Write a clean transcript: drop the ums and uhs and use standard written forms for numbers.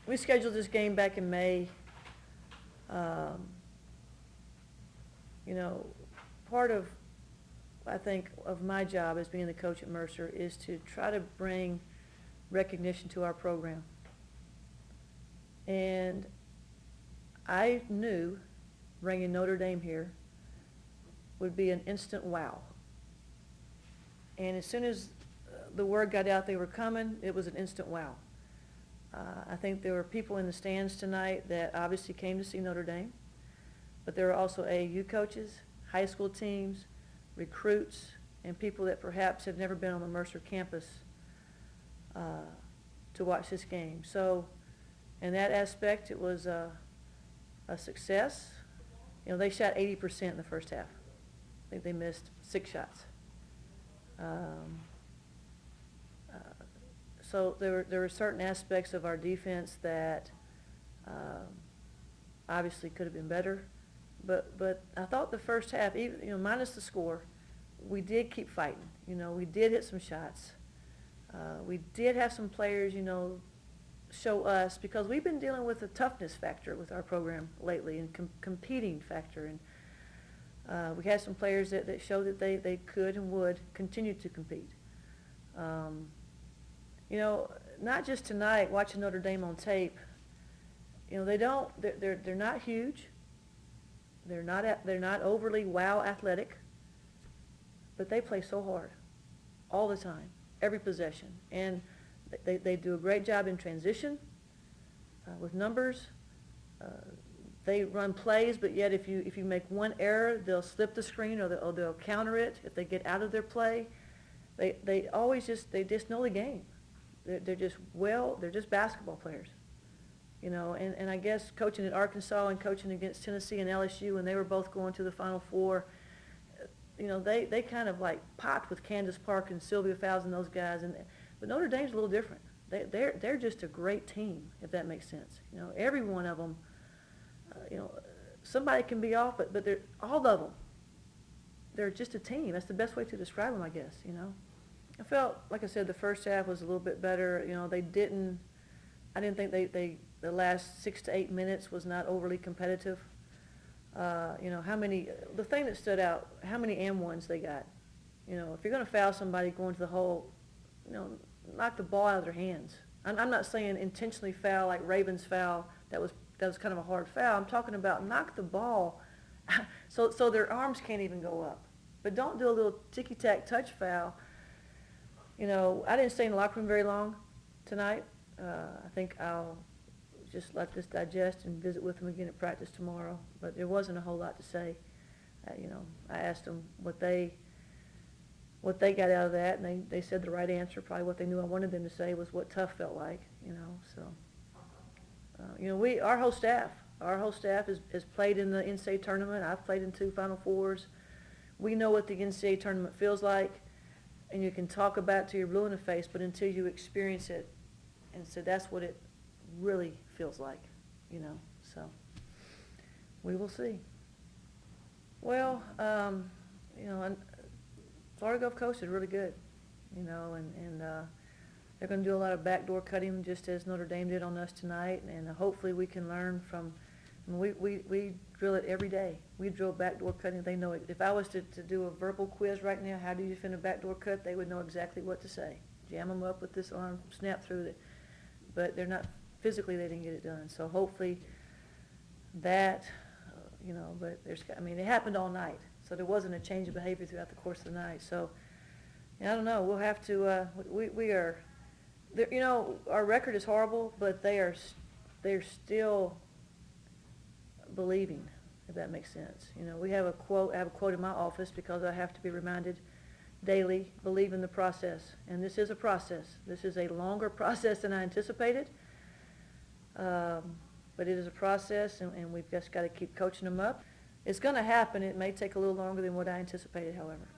we scheduled this game back in May. You know, part of, I think, of my job as being the coach at Mercer is to try to bring recognition to our program. And I knew bringing Notre Dame here would be an instant wow. And as soon as the word got out they were coming, it was an instant wow. I think there were people in the stands tonight that obviously came to see Notre Dame, but there were also AAU coaches, high school teams, recruits, and people that perhaps have never been on the Mercer campus to watch this game. So in that aspect, it was a success. You know, they shot 80% in the first half. I think they missed 6 shots. So there were certain aspects of our defense that obviously could have been better. But I thought the first half, even, you know, minus the score, we did keep fighting. You know, we did hit some shots. We did have some players, you know, show us, because we've been dealing with a toughness factor with our program lately and competing factor. And we had some players that showed that they could and would continue to compete. You know, not just tonight, watching Notre Dame on tape, you know, they're not huge. They're not overly wow athletic, but they play so hard all the time, every possession. And they do a great job in transition with numbers. They run plays, but yet if you make one error, they'll slip the screen or they'll counter it if they get out of their play. They just know the game. They're just basketball players. You know, and I guess coaching at Arkansas and coaching against Tennessee and LSU when they were both going to the Final Four, you know, they kind of like popped with Candace Park and Sylvia Fowles and those guys. But Notre Dame's a little different. They're just a great team, if that makes sense. You know, every one of them, you know, somebody can be off, but they're all of them. They're just a team. That's the best way to describe them, I guess. You know, I felt like I said the first half was a little bit better. You know, I didn't think the last 6 to 8 minutes was not overly competitive. You know, the thing that stood out, how many and-ones they got. You know, if you're going to foul somebody going to the hole, you know, knock the ball out of their hands. I'm not saying intentionally foul like Ravens foul. That was kind of a hard foul. I'm talking about knock the ball so their arms can't even go up. But don't do a little ticky-tack touch foul. You know, I didn't stay in the locker room very long tonight. I think I'll just let this digest and visit with them again at practice tomorrow. But there wasn't a whole lot to say. You know, I asked them what they got out of that, and they said the right answer. Probably what they knew I wanted them to say was what tough felt like. You know, so you know, our whole staff has played in the NCAA tournament. I've played in 2 Final Fours. We know what the NCAA tournament feels like, and you can talk about it till you're blue in the face, but until you experience it. And so that's what it really feels like, you know. So we will see. Well, you know, and Florida Gulf Coast is really good, you know, and they're going to do a lot of backdoor cutting just as Notre Dame did on us tonight, and hopefully we can learn from. I mean, we drill it every day. We drill backdoor cutting. They know it. If I was to do a verbal quiz right now, how do you defend a backdoor cut? They would know exactly what to say. Jam them up with this arm, snap through it. But they're not, physically they didn't get it done. So hopefully that, you know, but I mean, it happened all night. So there wasn't a change of behavior throughout the course of the night. So, I don't know, we'll have to, we are, you know, our record is horrible, but they're still believing, if that makes sense. You know, I have a quote in my office because I have to be reminded daily, believe in the process. And this is a process. This is a longer process than I anticipated. But it is a process, and we've just got to keep coaching them up. It's going to happen. It may take a little longer than what I anticipated, however.